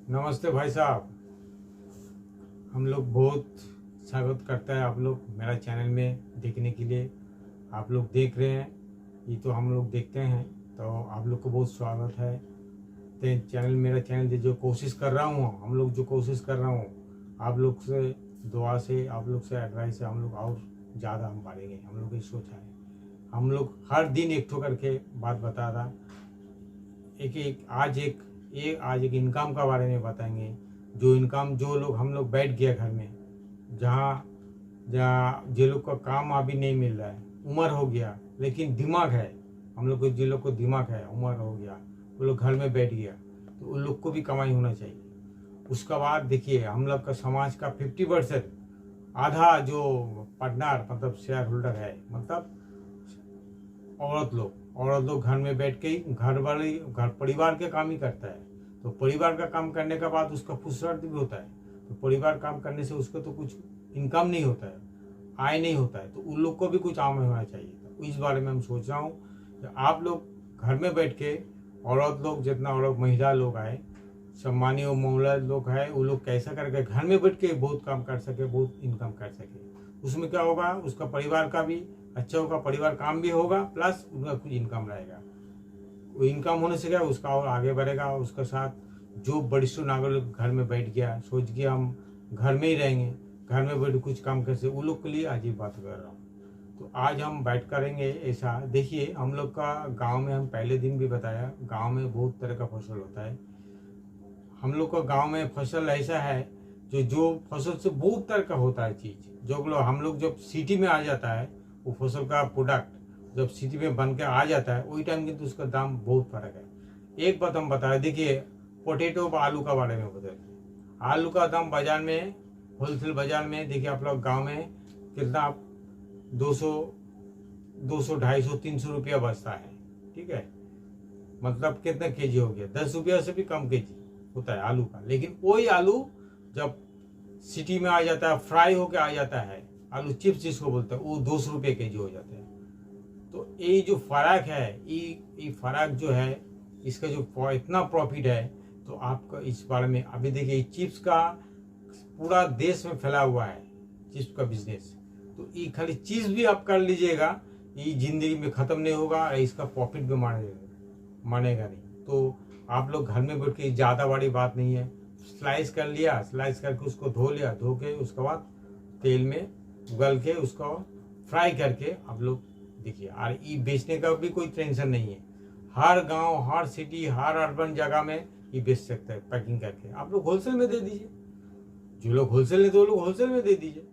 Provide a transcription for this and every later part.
नमस्ते भाई साहब। हम लोग बहुत स्वागत करता है आप लोग मेरा चैनल में देखने के लिए। आप लोग देख रहे हैं, ये तो हम लोग देखते हैं, तो आप लोग को बहुत स्वागत है। तो चैनल मेरा चैनल जो कोशिश कर रहा हूँ, हम लोग जो कोशिश कर रहा हूँ, आप लोग से दुआ से, आप लोग से एडवाइस से हम लोग और ज़्यादा हम बढ़ेंगे। हम लोग की सोच है, हम लोग हर दिन एक ठो करके बात बता रहा। आज एक इनकम का बारे में बताएंगे। जो इनकम, जो लोग हम लोग बैठ गए घर में, जहाँ जहाँ जो लोग का काम अभी नहीं मिल रहा है, उम्र हो गया लेकिन दिमाग है, हम लोग को जिन लोग को दिमाग है, उम्र हो गया, वो लोग घर में बैठ गया, तो उन लोग को भी कमाई होना चाहिए। उसका बाद देखिए, हम लोग का समाज का 50% आधा जो पार्टनर मतलब शेयर होल्डर है, मतलब औरत लोग घर में बैठ के ही घर परिवार के काम ही करता है। तो परिवार का काम करने के बाद उसका फुर्सत भी होता है, तो परिवार काम करने से उसको तो कुछ इनकम नहीं होता है, आय नहीं होता है, तो उन लोग को भी कुछ आय होना चाहिए। तो इस बारे में हम सोच रहा हूँ कि आप लोग घर में बैठ के, औरत लोग जितना औरत महिला लोग आए, सम्मानीय महिला लोग है, वो लोग कैसा करके घर में बैठ के बहुत काम कर सके, बहुत इनकम कर सके। उसमें क्या होगा, उसका परिवार का भी अच्छा होगा, परिवार काम भी होगा, प्लस उनका कुछ इनकम रहेगा। वो इनकम होने से क्या उसका और आगे बढ़ेगा। उसके साथ जो वरिष्ठ नागरिक घर में बैठ गया, सोच के हम घर में ही रहेंगे, घर में बैठ कुछ काम कर से, उन लोग के लिए आज ये बात कर रहा हूँ। तो आज हम बैठ करेंगे ऐसा। देखिए, हम लोग का गांव में, हम पहले दिन भी बताया, गांव में बहुत तरह का फसल होता है। हम लोग का गांव में फसल ऐसा है जो फसल से बहुत तरह का होता है चीज़, जो लोग हम लोग जब सिटी में आ जाता है, वो फसल का प्रोडक्ट जब सिटी में बन के आ जाता है, वही टाइम किंतु उसका दाम बहुत फर्क है। एक बात हम बताए, देखिए पोटैटो आलू का बारे में बताते हैं। आलू का दाम बाजार में, होलसेल बाजार में, देखिए आप लोग गाँव में कितना 200 250 300 रुपया बचता है, ठीक है। मतलब कितना केजी हो गया, 10 रुपया से भी कम केजी होता है आलू का। लेकिन वही आलू जब सिटी में आ जाता है, फ्राई होके आ जाता है, आलू चिप्स जिसको बोलते हैं, वो 200 रुपये केजी हो जाते हैं। तो ये जो फर्क है, ये फर्क जो है, इसका जो इतना प्रॉफिट है, तो आपका इस बारे में अभी देखिए, चिप्स का पूरा देश में फैला हुआ है, चिप्स का बिजनेस। तो ये खाली चीज भी आप कर लीजिएगा, ये जिंदगी में खत्म नहीं होगा, इसका प्रॉफिट भी मानेगा नहीं। तो आप लोग घर में बैठ के, ज़्यादा बड़ी बात नहीं है, स्लाइस कर लिया, स्लाइस करके उसको धो लिया, धो के उसके बाद तेल में उगल के उसको फ्राई करके आप लोग देखिए। और ये बेचने का भी कोई टेंशन नहीं है, हर गांव, हर सिटी, हर अर्बन जगह में ये बेच सकते हैं पैकिंग करके। आप लोग होलसेल में दे दीजिए, जो लोग होलसेल लेते वो लोग होलसेल में दे दीजिए।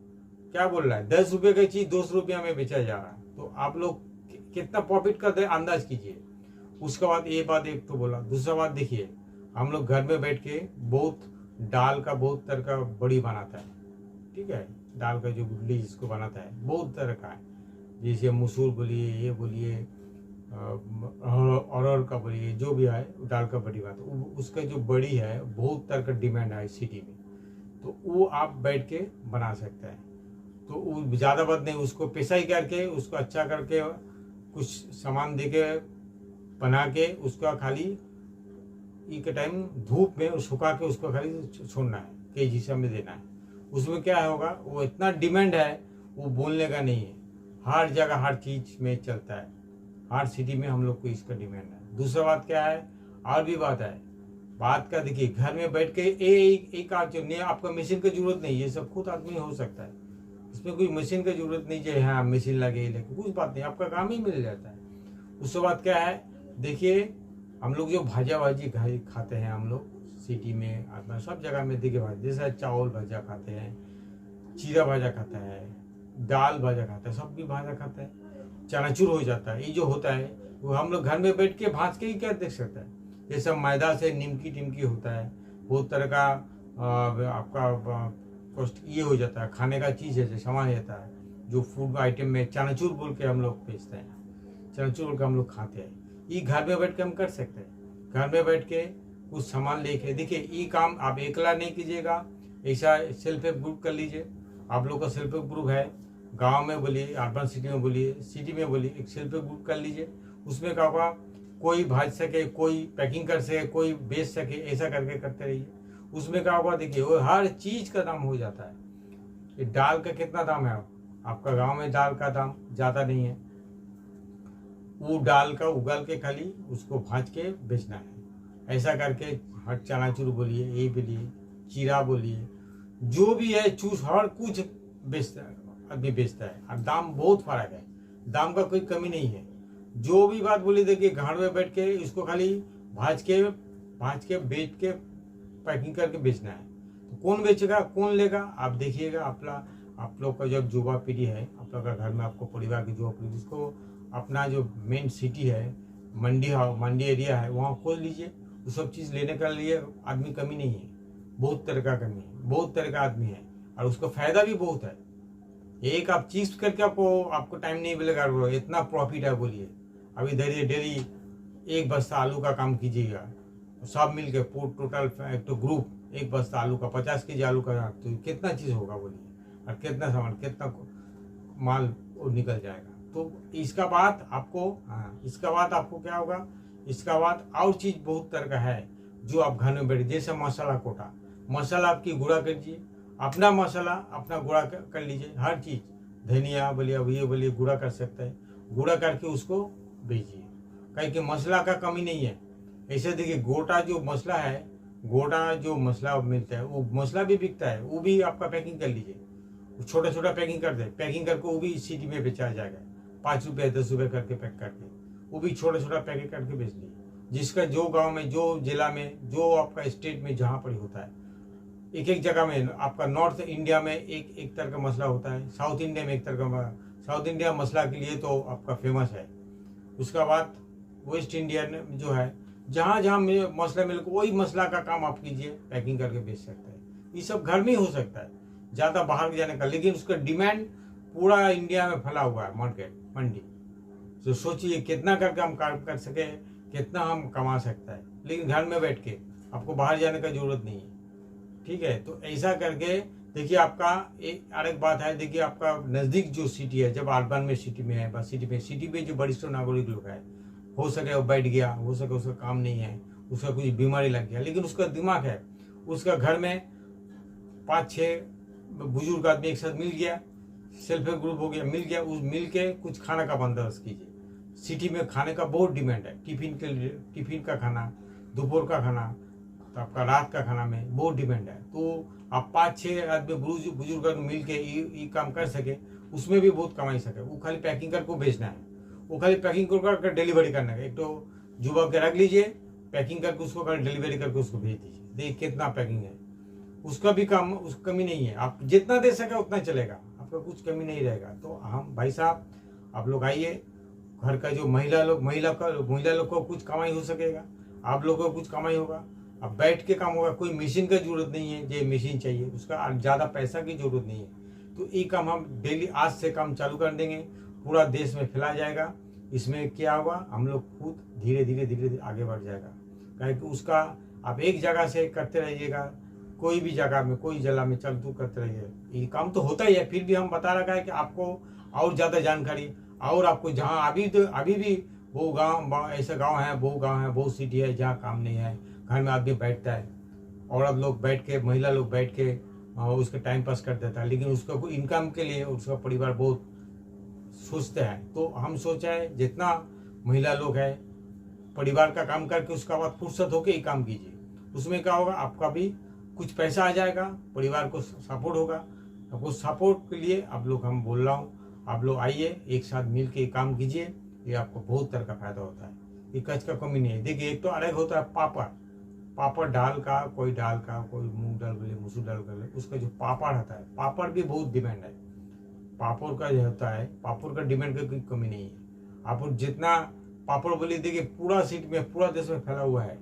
क्या बोल रहा है, 10 रुपये का चीज 200 रुपया में बेचा जा रहा है, तो आप लोग कितना प्रॉफिट करते हैं अंदाज कीजिए। उसके बाद ये बात एक तो बोला। दूसरा बात देखिए, हम लोग घर में बैठ के बहुत दाल का बहुत तरह का बड़ी बनाता है, ठीक है। दाल का जो गुडली जिसको बनाता है, बहुत तरह का है, जैसे मसूर बोलिए, ये बोलिए, अरहर का बोलिए, जो भी है दाल का बड़ी बात, उसका जो बड़ी है बहुत तरह का डिमांड है सिटी में, तो वो आप बैठ के बना सकते हैं। तो वो ज़्यादा बात नहीं, उसको पिसाई करके, उसको अच्छा करके, कुछ सामान दे के बना के, उसका खाली एक टाइम धूप में सुखा के उसको खाली छोड़ना है, केजी से हमें देना है। उसमें क्या होगा, वो इतना डिमांड है, वो बोलने का नहीं है, हर जगह हर चीज में चलता है, हर सिटी में हम लोग को इसका डिमांड है। दूसरा बात क्या है, और भी बात है, बात का देखिए, घर में बैठ के एक आज नहीं, आपका मशीन की जरूरत नहीं, ये सब खुद आदमी हो सकता है, इसमें कोई मशीन की जरूरत नहीं है। हाँ मशीन लगे लेकिन कुछ बात नहीं, आपका काम ही मिल जाता है। उसके बाद क्या है, देखिए हम लोग जो भाजा भाजी खाते हैं, हम लोग सिटी में अपना सब जगह में देखिए भाजी, जैसे चावल भाजा खाते हैं, चीरा भाजा खाता है, दाल भाजा खाता है, सब भी भाजा खाता है, चनाचूर हो जाता है। ये जो होता है वो हम लोग घर में बैठ के भाज के ही क्या देख सकते हैं। ये सब मैदा से निमकी टिमकी होता है, बहुत तरह का आपका कॉस्ट ये हो जाता है, खाने का चीज़ है, सामान रहता है, जो फूड आइटम में चनाचूर बोल के हम लोग बेचते हैं, चनाचूर बोल के हम लोग खाते हैं। ये घर में बैठ के हम कर सकते हैं, घर में बैठ के कुछ सामान लेके। देखिए ये काम आप अकेला नहीं कीजिएगा, ऐसा सेल्फ हेल्प ग्रुप कर लीजिए। आप लोग का सेल्फ हेल्प ग्रुप है, गांव में बोलिए, अर्बन सिटी में बोलिए, सिटी में बोलिए, एक सेल्फ हेल्प ग्रुप कर लीजिए। उसमें क्या होगा, कोई भाज सके, कोई पैकिंग कर सके, कोई बेच सके, ऐसा करके करते रहिए। उसमें क्या होगा देखिए, वो हर चीज का दाम हो जाता है। ये दाल का कितना दाम है, आपका गांव में दाल का दाम ज्यादा नहीं है। वो दाल का उगल के खाली उसको भाज के बेचना है। ऐसा करके हर चनाचूर बोलिए, ये बोलिए, चीरा बोलिए, जो भी है चूस हर कुछ बेचता है, आदमी बेचता है। और दाम बहुत फर्क है, दाम का कोई कमी नहीं है। जो भी बात बोली देखिए, घर में बैठ के इसको खाली भाज के बेच के पैकिंग करके बेचना है। तो कौन बेचेगा, कौन लेगा, आप देखिएगा। आप लोग का जब युवा पीढ़ी है, आप लोग का घर में आपको परिवार की युवा पीढ़ी, जिसको अपना जो मेन सिटी है, मंडी एरिया है, वहाँ खोल लीजिए। वो सब चीज़ लेने के लिए आदमी कमी नहीं है, बहुत तरह का कमी है, बहुत तरह का आदमी है, और उसका फायदा भी बहुत है। एक आप चीज करके आपको टाइम नहीं मिलेगा, इतना प्रॉफिट है बोलिए। अभी डेली एक बस्ता आलू का काम कीजिएगा, सब मिल के टोटल एक तो ग्रुप, एक बस्ता आलू का 50 केजी आलू का, तो कितना चीज होगा बोलिए, और कितना सामान, कितना माल निकल जाएगा। तो इसका बाद आपको क्या होगा, इसका बाद और चीज बहुत तरह का है जो आप घर में बैठे, जैसे मसाला कोटा, मसाला आपकी गुड़ा कीजिए, अपना मसाला अपना गुड़ा कर लीजिए। हर चीज धनिया बोलिए, अब ये बोलिए, गुड़ा कर सकते हैं, गुड़ा करके उसको बेचिए, कहीं कि मसला का कमी नहीं है। ऐसे देखिए, गोटा जो मसला है, गोटा जो मसला मिलता है, वो मसला भी बिकता है, वो भी आपका पैकिंग कर लीजिए, छोटा छोटा पैकिंग कर दे, पैकिंग करके वो भी सिटी में बेचा जाएगा, 5 रुपये 10 रुपये करके पैक करके, वो भी छोटा छोटा पैकेट करके बेच लीजिए। जिसका जो गांव में, जो जिला में, जो आपका स्टेट में जहाँ पर होता है, एक जगह में आपका नॉर्थ इंडिया में एक तरह का मसला होता है, साउथ इंडिया में एक तरह का, साउथ इंडिया मसला के लिए तो आपका फेमस है। उसका बाद वेस्ट इंडिया में जो है, जहाँ जहाँ मसला मिले वही मसला का काम आप कीजिए, पैकिंग करके बेच सकते हैं। ये सब घर में ही हो सकता है, ज़्यादा बाहर जाने का, लेकिन उसका डिमांड पूरा इंडिया में फैला हुआ है, मंडी। तो सोचिए कितना करके हम काम कर सके, कितना हम कमा सकता है, लेकिन घर में बैठ के आपको बाहर जाने का जरूरत नहीं है। ठीक है, तो ऐसा करके देखिए। आपका एक बात है, देखिए आपका नज़दीक जो सिटी है, जब अर्बन में सिटी में है, बस सिटी में जो वरिष्ठ नागरिक लोग है, हो सके वो बैठ गया, हो सके उसका काम नहीं है, उसका कुछ बीमारी लग गया, लेकिन उसका दिमाग है, उसका घर में 5-6 बुजुर्ग आदमी एक साथ मिल गया, सेल्फ हेल्प ग्रुप हो गया, मिल के कुछ खाना का बंदोबस्त कीजिए। सिटी में खाने का बहुत डिमांड है, टिफिन का खाना, दोपहर का खाना, तो आपका रात का खाना में बहुत डिमांड है। तो आप 5-6 आदमी बुजुर्ग मिल के ये काम कर सके, उसमें भी बहुत कमाई सके। वो खाली पैकिंग करके बेचना है, वो खाली पैकिंग कर डिलीवरी करना है। एक तो युवा के रख लीजिए, पैकिंग करके उसको डिलीवरी करके उसको भेज दीजिए, देखिए कितना पैकिंग है, उसका भी काम, उसकी कमी नहीं है। आप जितना दे सके उतना चलेगा, आपका कुछ कमी नहीं रहेगा। तो हम भाई साहब, आप लोग आइए, घर का जो महिला लोग को कुछ कमाई हो सकेगा, आप लोग को कुछ कमाई होगा, अब बैठ के काम होगा। कोई मशीन का जरूरत नहीं है, जो मशीन चाहिए उसका ज़्यादा पैसा की जरूरत नहीं है। तो ये काम हम डेली आज से काम चालू कर देंगे, पूरा देश में फैला जाएगा। इसमें क्या होगा, हम लोग खुद धीरे धीरे आगे बढ़ जाएगा। क्योंकि उसका आप एक जगह से करते रहिएगा, कोई भी जगह में, कोई जिला में चल तू करते रहिए, ये काम तो होता ही है। फिर भी हम बता रखा है कि आपको और ज़्यादा जानकारी, और आपको जहाँ अभी भी वो गाँव, ऐसे गाँव है, वो सिटी है जहाँ काम नहीं है, घर में आदमी बैठता है, औरत लोग बैठ के, महिला लोग बैठ के उसका टाइम पास कर देता है, लेकिन उसका कोई इनकम के लिए उसका परिवार बहुत सोचते हैं। तो हम सोचा है जितना महिला लोग है, परिवार का काम करके उसका बाद फुर्सत होके ही काम कीजिए। उसमें क्या होगा, आपका भी कुछ पैसा आ जाएगा, परिवार को सपोर्ट होगा। आपको सपोर्ट के लिए आप लोग, हम बोल रहा हूँ, आप लोग आइए, एक साथ मिल के काम कीजिए, ये आपको बहुत तरह का फायदा होता है। ये कच का कमी नहीं है। देखिए, एक तो अलग होता है पापड़ दाल का, कोई मूंग दाल बोले, मसूर दाल कर ले, उसका जो पापड़ आता है, पापड़ भी बहुत डिमांड है। पापड़ का जो होता है, पापड़ का डिमांड की कोई कमी नहीं है। आप जितना पापड़ बोले, देखिए पूरा सिटी में, पूरा देश में फैला हुआ है,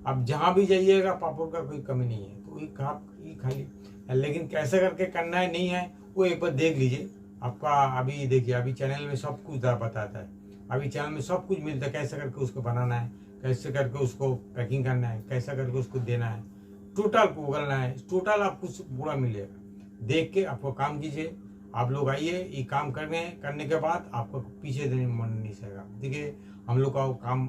आप जहाँ भी जाइएगा पापड़ का कोई कमी नहीं है। तो ये खाली, लेकिन कैसे करके करना है नहीं है, वो एक बार देख लीजिए। आपका अभी देखिए, अभी चैनल में सब कुछ बताता है, अभी चैनल में सब कुछ मिलता है, कैसे करके उसको बनाना है, कैसे करके उसको पैकिंग करना है, कैसा करके उसको देना है, टोटल उगलना है, टोटल आपको पूरा मिलेगा। देख के आपको काम कीजिए। आप लोग आइए, ये काम करने के बाद आपको पीछे देने मन नहीं सकेगा। देखिए, हम लोग का काम,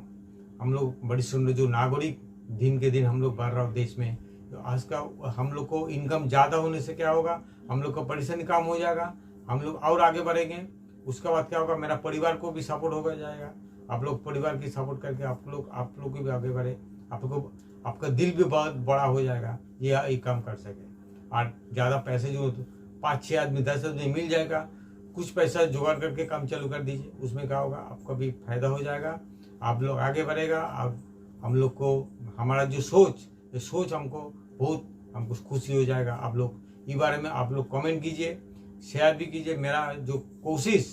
हम लोग बड़ी सुंदर जो नागरिक दिन के दिन हम लोग बढ़ रहा हो देश में, तो आज का हम लोग को इनकम ज़्यादा होने से क्या होगा, हम लोग का परेशानी कम हो जाएगा, हम लोग और आगे बढ़ेंगे। उसके बाद क्या होगा, मेरा परिवार को भी सपोर्ट हो जाएगा। आप लोग परिवार की सपोर्ट करके आप लोग भी आगे बढ़े, आपका दिल भी बहुत बड़ा हो जाएगा, ये काम कर सके। और ज़्यादा पैसे जो 5-6 आदमी 10 आदमी मिल जाएगा, कुछ पैसा जुगाड़ करके काम चालू कर दीजिए, उसमें क्या होगा, आपका भी फायदा हो जाएगा, आप लोग आगे बढ़ेगा। और हम लोग को हमारा जो सोच हमको खुशी हो जाएगा। आप लोग इस बारे में आप लोग कमेंट कीजिए, शेयर भी कीजिए। मेरा जो कोशिश,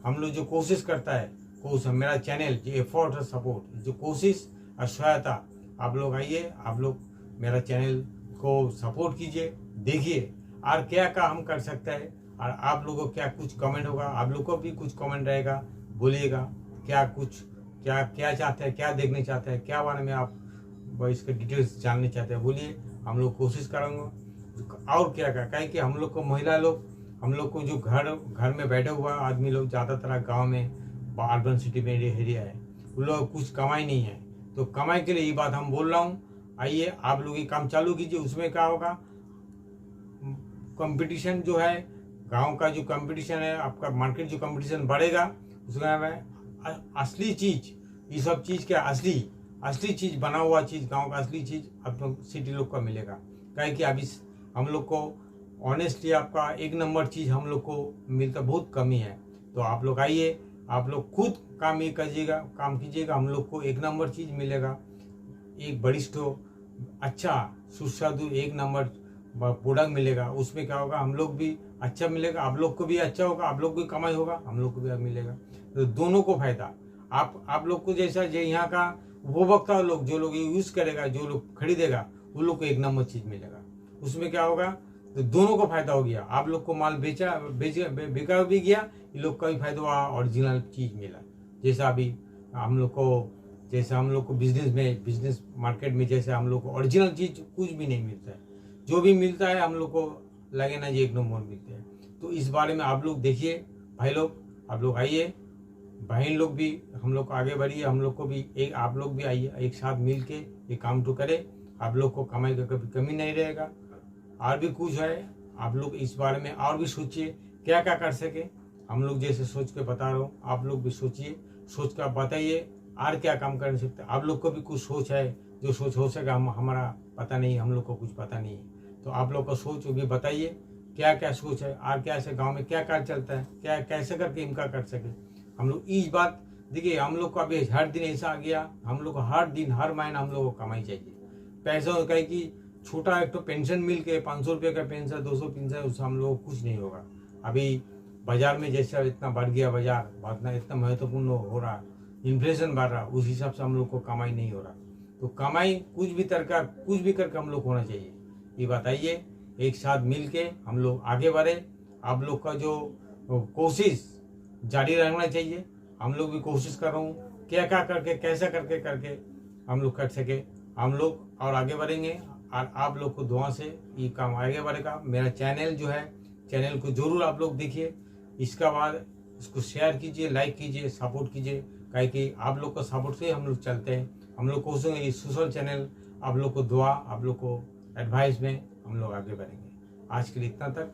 हम लोग जो कोशिश करता है, मेरा चैनल जो एफर्ट और सपोर्ट, जो कोशिश और सहायता, आप लोग आइए, आप लोग मेरा चैनल को सपोर्ट कीजिए, देखिए और क्या क्या हम कर सकते हैं। और आप लोगों को क्या कुछ कमेंट होगा, आप लोग को भी कुछ कमेंट रहेगा, बोलिएगा क्या चाहते हैं, क्या देखने चाहते हैं, क्या बारे में आप इसके डिटेल्स जानने चाहते हैं, बोलिए। हम लोग कोशिश करेंगे। और क्या कि हम लोग को महिला लोग, हम लोग को जो घर में बैठे हुआ आदमी लोग, ज़्यादातर गांव में अर्बन सिटी में एरिया है, उन लोग कुछ कमाई नहीं है। तो कमाई के लिए ये बात हम बोल रहा हूँ, आइए आप लोग ये काम चालू कीजिए। उसमें क्या होगा, कंपटीशन जो है, गांव का जो कंपटीशन है, आपका मार्केट जो कंपटीशन बढ़ेगा, उसमें असली चीज, ये सब चीज क्या असली चीज, बना हुआ चीज, गांव का असली चीज अब सिटी लोग को मिलेगा। क्या कि अभी हम लोग को ऑनेस्टली आपका एक नंबर चीज हम लोग को मिलता बहुत कमी है। तो आप लोग आइए, आप लोग खुद काम कीजिएगा, हम लोग को एक नंबर चीज मिलेगा, एक बरिष्ठ अच्छा सुस्वादु एक नंबर प्रोडक्ट मिलेगा। उसमें क्या होगा, हम लोग भी अच्छा मिलेगा, आप लोग को भी अच्छा होगा, आप लोग को भी कमाई होगा, हम लोग को भी मिलेगा। तो दोनों को फायदा। आप लोग को जैसा जो यहाँ का उपभोक्ता लोग, जो लोग यूज करेगा, जो लोग खरीदेगा, उन लोग को एक नंबर चीज मिलेगा। उसमें क्या होगा, तो दोनों को फायदा हो गया। आप लोग को माल बेचा भी गया, ये लोग का भी फायदा हुआ, ओरिजिनल चीज मिला। जैसा अभी हम लोग को बिजनेस मार्केट में जैसे हम लोग को ओरिजिनल चीज कुछ भी नहीं मिलता है, जो भी मिलता है हम लोग को लगे ना जी एक नंबर मिलते हैं। तो इस बारे में आप लोग देखिए, भाई लोग आप लोग आइए, बहन लोग भी हम लोग को आगे बढ़िए, हम लोग को भी आप लोग भी आइए, एक साथ मिल के ये काम तो करें। आप लोग को कमाई का कभी कमी नहीं रहेगा। और भी कुछ है, आप लोग इस बारे में और भी सोचिए, क्या क्या कर सके। हम लोग जैसे सोच के बता रहा हूँ, आप लोग भी सोचिए, सोच कर बताइए और क्या काम कर सकते हैं। आप लोग को भी कुछ सोच है, जो सोच हो सके, हमारा पता नहीं, हम लोग को कुछ पता नहीं है। तो आप लोग का सोच भी बताइए, क्या क्या सोच है, और क्या ऐसे गांव में क्या कार्य चलता है, क्या कैसे करके इनका कर सके। हम लोग इस बात देखिए, हम लोग को अभी हर दिन ऐसा आ गया, हम लोग को हर दिन हर महीना हम लोग को कमाई चाहिए पैसा। कहे कि छोटा एक तो पेंशन मिल के 500 रुपये का पेंशन, 200 पेंशन, उससे हम लोग कुछ नहीं होगा। अभी बाजार में जैसे इतना बढ़ गया, बाजार इतना महत्वपूर्ण हो रहा, इन्फ्लेशन बढ़ रहा, उस हिसाब से हम लोग को कमाई नहीं हो रहा। तो कमाई कुछ भी करके हम लोग होना चाहिए। ये बताइए, एक साथ मिल के हम लोग आगे बढ़े। आप लोग का जो कोशिश जारी रखना चाहिए, हम लोग भी कोशिश कर रहा हूँ, क्या करके कैसा करके हम लोग कर सके, हम लोग और आगे बढ़ेंगे। और आप लोग को दुआ से ये काम आगे बढ़ेगा। मेरा चैनल जो है, चैनल को जरूर आप लोग देखिए, इसका बाद इसको शेयर कीजिए, लाइक कीजिए, सपोर्ट कीजिए, काहे कि आप लोग का सपोर्ट से हम लोग चलते हैं। हम लोग कोशिश ये सोशल चैनल, आप लोग को दुआ, आप लोग को एडवाइस में हम लोग आगे बढ़ेंगे। आज के लिए इतना तक।